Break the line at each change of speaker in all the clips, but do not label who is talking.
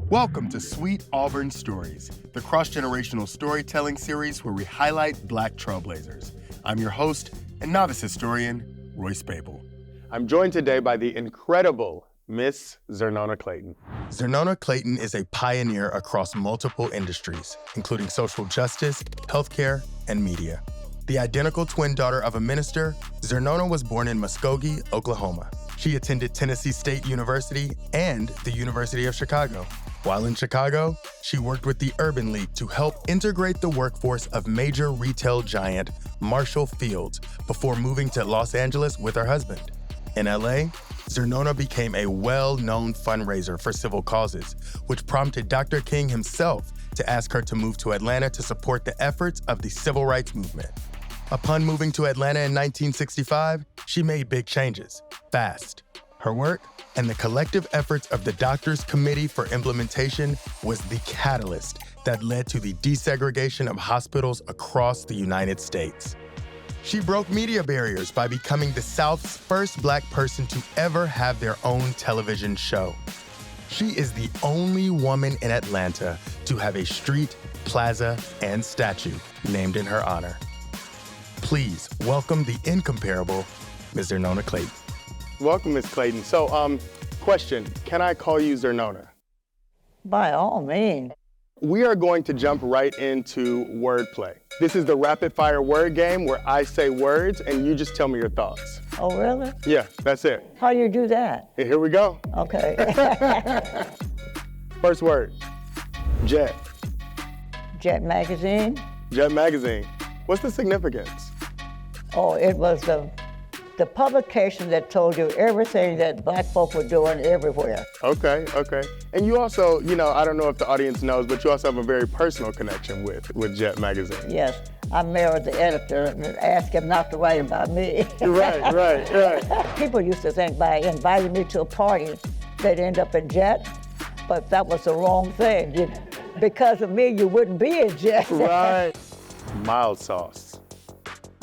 Welcome to Sweet Auburn Stories, the cross-generational storytelling series where we highlight Black trailblazers. I'm your host and novice historian, Royce Bable. I'm joined today by the incredible Miss Xernona Clayton. Xernona Clayton is a pioneer across multiple industries, including social justice, healthcare, and media. The identical twin daughter of a minister, Xernona was born in Muskogee, Oklahoma. She attended Tennessee State University and the University of Chicago. While in Chicago, she worked with the Urban League to help integrate the workforce of major retail giant Marshall Fields before moving to Los Angeles with her husband. In LA, Xernona became a well-known fundraiser for civil causes, which prompted Dr. King himself to ask her to move to Atlanta to support the efforts of the civil rights movement. Upon moving to Atlanta in 1965, she made big changes, fast. Her work and the collective efforts of the Doctors Committee for Implementation was the catalyst that led to the desegregation of hospitals across the United States. She broke media barriers by becoming the South's first Black person to ever have their own television show. She is the only woman in Atlanta to have a street, plaza, and statue named in her honor. Please welcome the incomparable Ms. Xernona Clayton. Welcome, Ms. Clayton. So, question, can I call you Xernona?
By all means.
We are going to jump right into wordplay. This is the rapid fire word game where I say words and you just tell me your thoughts.
Oh, really?
Yeah, that's it.
How do you do that?
Here we go.
Okay.
First word, Jet.
Jet magazine?
Jet magazine. What's the significance?
Oh, it was the publication that told you everything that Black folk were doing everywhere.
Okay. And you also, I don't know if the audience knows, but you also have a very personal connection with Jet magazine.
Yes, I married the editor and asked him not to write about me.
Right.
People used to think by inviting me to a party, they'd end up in Jet, but that was the wrong thing. Because of me, you wouldn't be in Jet.
Right. Mild sauce.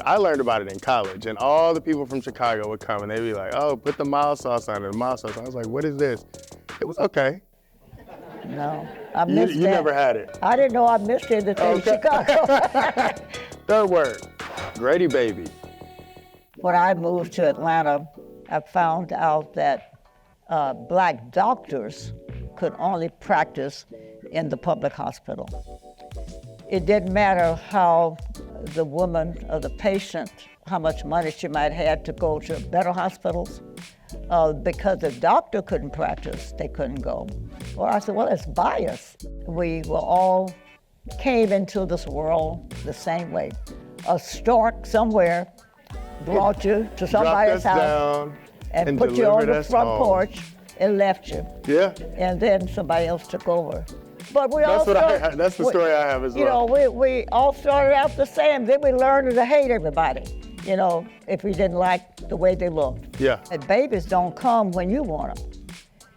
I learned about it in college, and all the people from Chicago would come, and they'd be like, oh, put the mild sauce on it, the mild sauce. I was like, what is this? It was okay.
No, I missed
You
that.
never had it?
I didn't know I missed anything in Chicago.
Third word, Grady baby.
When I moved to Atlanta, I found out that Black doctors could only practice in the public hospital. It didn't matter how the woman or the patient, how much money she might have to go to better hospitals. Because the doctor couldn't practice, they couldn't go. Well, I said, well, it's bias. We were all came into this world the same way. A stork somewhere brought you to somebody's house and put you on the front porch and left you.
Yeah.
And then somebody else took over. But
that's the story I have as well.
We all started out the same. Then we learned to hate everybody, if we didn't like the way they looked.
Yeah.
And babies don't come when you want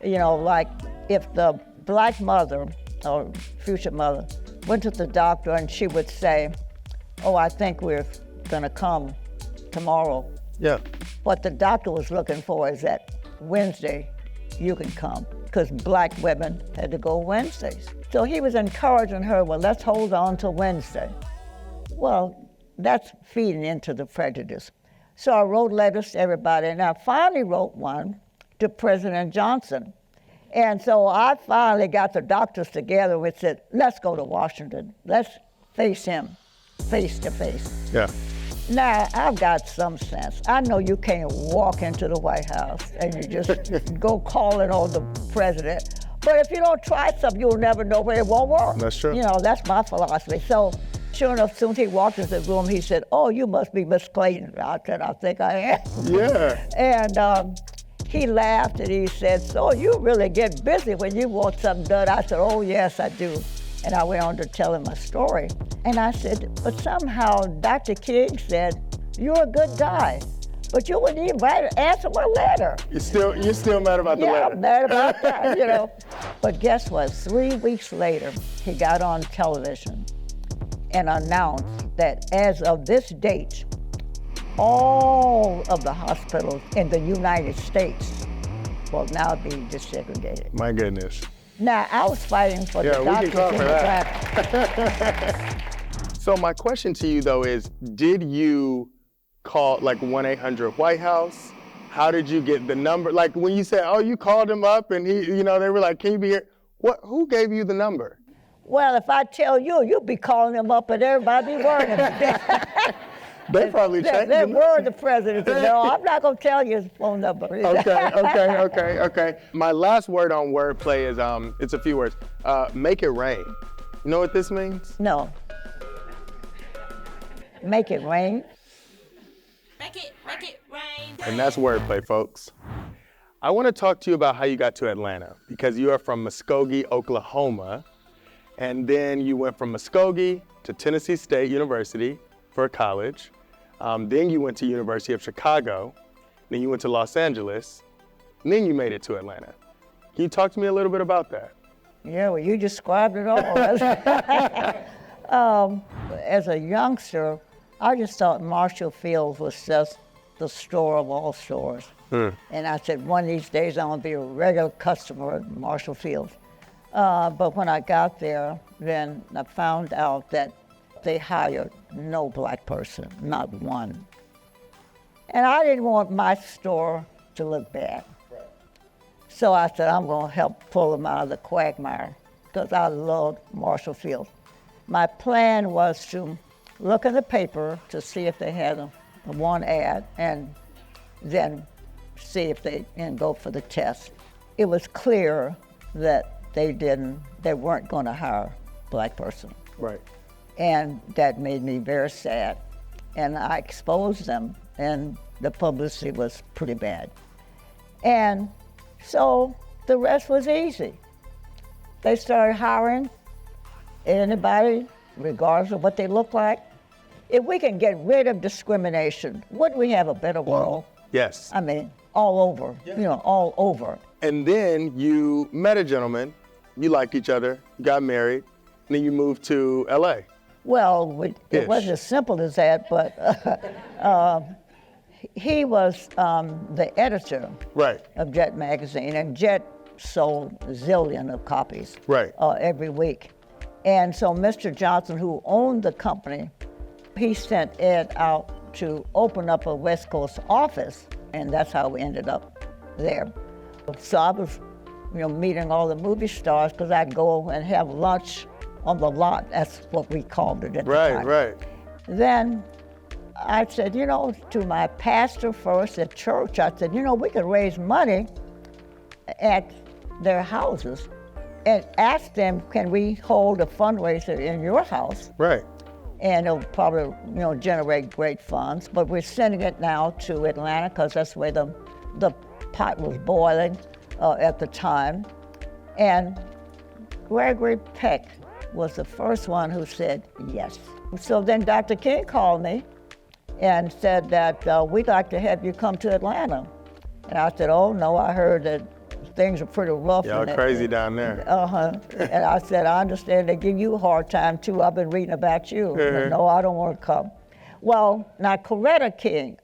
them. Like if the Black mother or future mother went to the doctor and she would say, oh, I think we're gonna come tomorrow.
Yeah.
What the doctor was looking for is that Wednesday you can come, because Black women had to go Wednesdays. So he was encouraging her, well, let's hold on till Wednesday. Well, that's feeding into the prejudice. So I wrote letters to everybody, and I finally wrote one to President Johnson. And so I finally got the doctors together and said, let's go to Washington. Let's face him face to face.
Yeah.
Now, I've got some sense. I know you can't walk into the White House and you just go calling on the president. But if you don't try something, you'll never know where it won't work.
That's true.
That's my philosophy. So, sure enough, as soon as he walked into the room, he said, oh, you must be Miss Clayton. I said, I think I am.
Yeah.
And he laughed and he said, so you really get busy when you want something done. I said, oh, yes, I do. And I went on to tell him my story. And I said, but somehow Dr. King said, you're a good guy, but you wouldn't even answer my letter.
You're still mad about the letter?
Yeah, I'm mad about that, But guess what? 3 weeks later, he got on television and announced that as of this date, all of the hospitals in the United States will now be desegregated.
My goodness.
Now, I was fighting for the doctors
we can talk
in
for
the
that.
back.
So my question to you though is, did you call like 1-800-White House? How did you get the number? Like when you said, oh, you called him up and he, they were like, can you be here? Who gave you the number?
Well, if I tell you, you'll be calling them up and everybody be worrying.
They probably changed
They
it.
were the president. No, I'm not going to tell you his phone number.
Okay. My last word on wordplay is, it's a few words. Make it rain. You know what this means?
No. Make it rain.
Make it rain.
And that's wordplay, folks. I want to talk to you about how you got to Atlanta, because you are from Muskogee, Oklahoma, and then you went from Muskogee to Tennessee State University for college. Then you went to University of Chicago. Then you went to Los Angeles. And then you made it to Atlanta. Can you talk to me a little bit about that?
Yeah, well, you described it all. As a youngster, I just thought Marshall Fields was just the store of all stores. And I said, one of these days I'm gonna be a regular customer at Marshall Fields. But when I got there, then I found out that they hired no black person, not one. And I didn't want my store to look bad. Right. So I said, I'm gonna help pull them out of the quagmire, because I loved Marshall Fields. My plan was to look in the paper to see if they had a one ad, and then see if they and go for the test. It was clear that they weren't gonna hire a black person.
Right.
And that made me very sad. And I exposed them, and the publicity was pretty bad. And so the rest was easy. They started hiring anybody, regardless of what they look like. If we can get rid of discrimination, wouldn't we have a better world?
Yes.
I mean, all over, all over.
And then you met a gentleman, you liked each other, got married, and then you moved to LA.
Well, it wasn't as simple as that, but he was the editor of Jet magazine, and Jet sold a zillion of copies every week. And so Mr. Johnson, who owned the company, he sent Ed out to open up a West Coast office, and that's how we ended up there. So I was, meeting all the movie stars, because I'd go and have lunch on the lot. That's what we called it at the time.
Right.
Then I said, to my pastor first at church, I said, we could raise money at their houses and ask them, can we hold a fundraiser in your house?
Right.
And it'll probably, generate great funds. But we're sending it now to Atlanta, because that's where the pot was boiling at the time. And Gregory Peck was the first one who said yes. So then Dr. King called me and said that we'd like to have you come to Atlanta. And I said, oh no, I heard that things are pretty rough.
Y'all crazy down there.
And I said, I understand they give you a hard time too. I've been reading about you. But no, I don't want to come. Well, now Coretta King,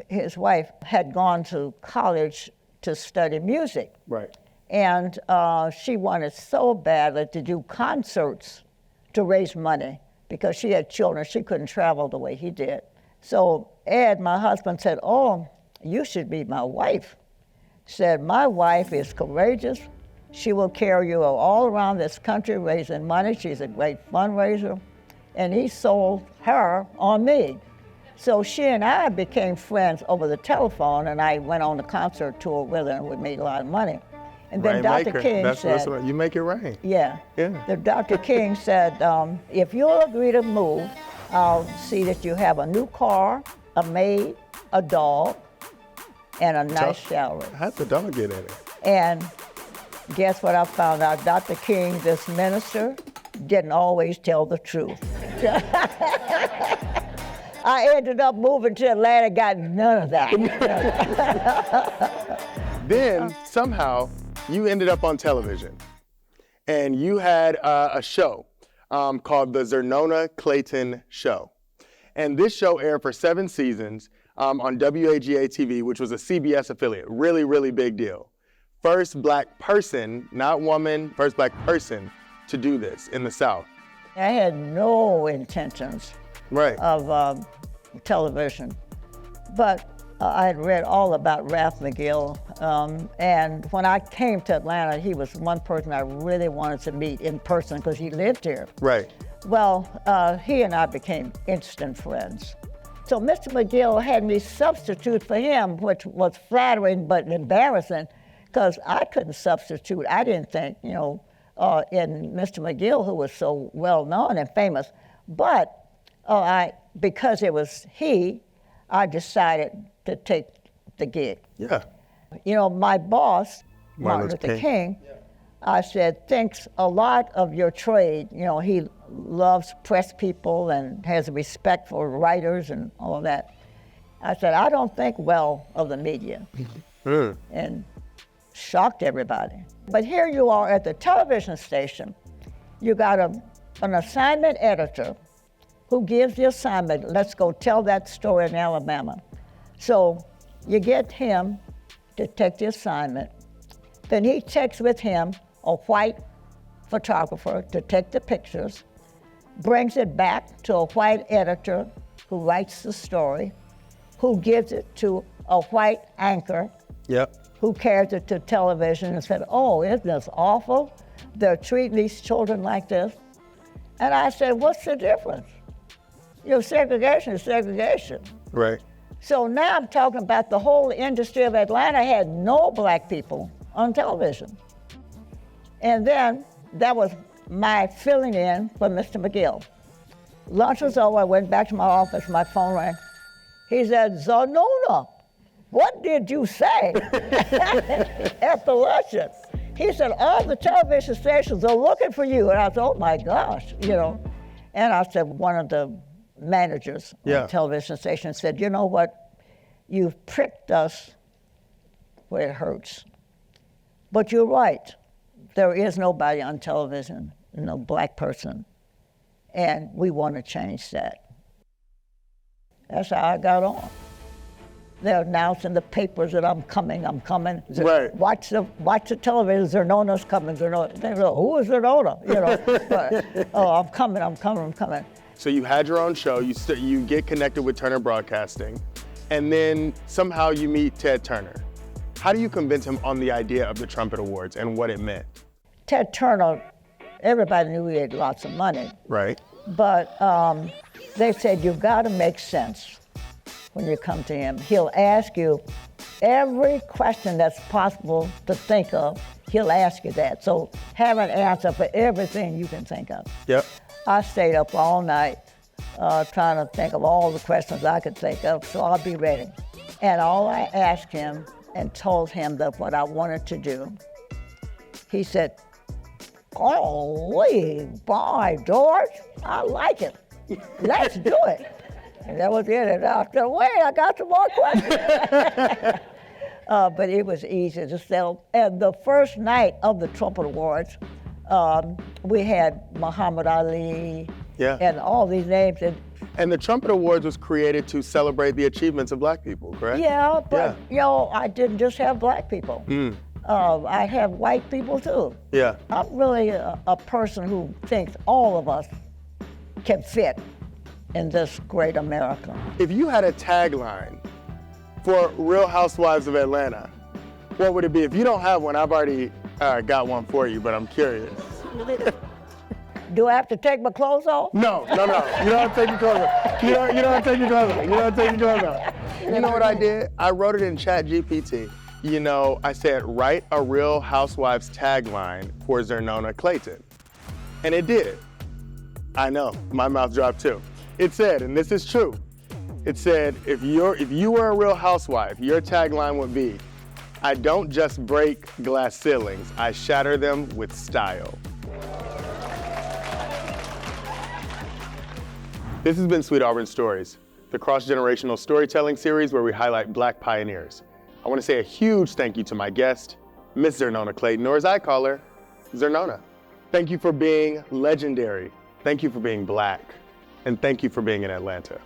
his wife, had gone to college to study music.
Right.
And she wanted so badly to do concerts to raise money, because she had children. She couldn't travel the way he did. So Ed, my husband, said, oh, you should be my wife. Said, my wife is courageous. She will carry you all around this country raising money. She's a great fundraiser. And he sold her on me. So she and I became friends over the telephone, and I went on the concert tour with her, and we made a lot of money. And then Dr. King said,
you make it rain.
Yeah. Dr. King said, if you'll agree to move, I'll see that you have a new car, a maid, a dog, and a nice shower.
How'd the dog get in it?
And guess what I found out? Dr. King, this minister, didn't always tell the truth. I ended up moving to Atlanta, got none of that.
Then somehow you ended up on television, and you had a show called the Xernona Clayton Show. And this show aired for 7 seasons on WAGA TV, which was a CBS affiliate. Really, really big deal. first black person, not woman, first black person to do this in the South.
I had no intentions
Right.
of television, but I had read all about Ralph McGill, and when I came to Atlanta, he was one person I really wanted to meet in person because he lived here.
Right.
Well, he and I became instant friends. So Mr. McGill had me substitute for him, which was flattering but embarrassing because I couldn't substitute. I didn't think, in Mr. McGill, who was so well known and famous. But because it was he, I decided to take the gig.
Yeah.
My boss, Martin Luther King, I said, thinks a lot of your trade. He loves press people and has respect for writers and all of that. I said, I don't think well of the media. And shocked everybody. But here you are at the television station. You got an assignment editor who gives the assignment, let's go tell that story in Alabama. So you get him to take the assignment. Then he takes with him a white photographer to take the pictures, brings it back to a white editor who writes the story, who gives it to a white anchor, who carries it to television and said, oh, isn't this awful? They're treating these children like this. And I said, what's the difference? Segregation is segregation.
Right.
So now I'm talking about the whole industry of Atlanta had no black people on television. And then that was my filling in for Mr. McGill. Lunch was over, I went back to my office, my phone rang. He said, Xernona, what did you say at the luncheon? He said, all the television stations are looking for you. And I said, oh my gosh, And I said, one of the managers on the television station said, you know what, you've pricked us where it hurts. But you're right, there is nobody on television, no black person, and we want to change that. That's how I got on. They're announcing the papers that I'm coming.
Right.
Watch the television, Zernona's coming, Zernona. They go, who is Zernona? But, I'm coming.
So you had your own show, you get connected with Turner Broadcasting, and then somehow you meet Ted Turner. How do you convince him on the idea of the Trumpet Awards and what it meant?
Ted Turner, everybody knew he had lots of money.
Right.
But they said, you've got to make sense when you come to him. He'll ask you every question that's possible to think of, he'll ask you that. So have an answer for everything you can think of.
Yep.
I stayed up all night trying to think of all the questions I could think of, so I'll be ready. And all I asked him and told him that what I wanted to do, he said, holy boy, George, I like it. Let's do it. And that was it. And I said, wait, I got some more questions. But it was easy to sell. And the first night of the Trumpet Awards, we had Muhammad Ali and all these names.
And the Trumpet Awards was created to celebrate the achievements of black people, correct?
Yeah, but I didn't just have black people. I have white people too.
Yeah.
I'm really a person who thinks all of us can fit in this great America.
If you had a tagline for Real Housewives of Atlanta, what would it be? If you don't have one, I've already got one for you, but I'm curious.
Do I have to take my clothes off?
No. You don't have to take your clothes off. You don't have to take your clothes off. You don't have to take your clothes off. You know what I did? I wrote it in ChatGPT. I said, write a Real Housewives tagline for Xernona Clayton. And it did. I know, my mouth dropped too. It said, and this is true, it said, if you were a real housewife, your tagline would be, I don't just break glass ceilings, I shatter them with style. This has been Sweet Auburn Stories, the cross-generational storytelling series where we highlight black pioneers. I want to say a huge thank you to my guest, Miss Xernona Clayton, or as I call her, Xernona. Thank you for being legendary. Thank you for being black. And thank you for being in Atlanta.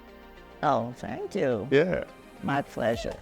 Oh, thank you.
Yeah.
My pleasure.